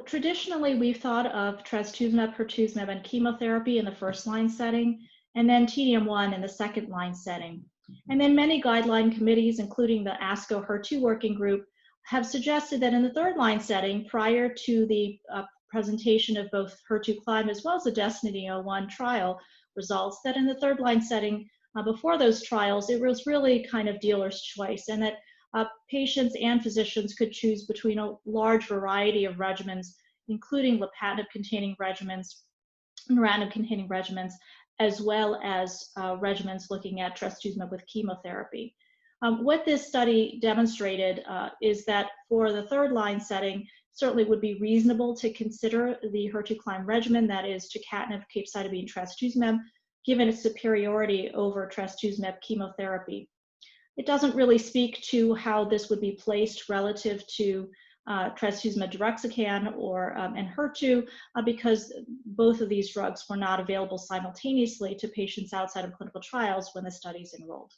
Traditionally, we've thought of trastuzumab, pertuzumab, and chemotherapy in the first-line setting, and then TDM1 in the second-line setting. And then many guideline committees, including the ASCO HER2 working group, have suggested that in the third-line setting, prior to the presentation of both HER2 CLIMB as well as the DESTINY-01 trial results, that in the third-line setting, before those trials, it was really kind of dealer's choice, and that patients and physicians could choose between a large variety of regimens, including lapatinib-containing regimens, neratinib-containing regimens, as well as regimens looking at trastuzumab with chemotherapy. What this study demonstrated is that for the third-line setting, certainly would be reasonable to consider the HER2 CLIMB regimen, that is tucatinib, capecitabine, trastuzumab, given its superiority over trastuzumab chemotherapy. It doesn't really speak to how this would be placed relative to trastuzumab deruxtecan or HER2 because both of these drugs were not available simultaneously to patients outside of clinical trials when the studies enrolled.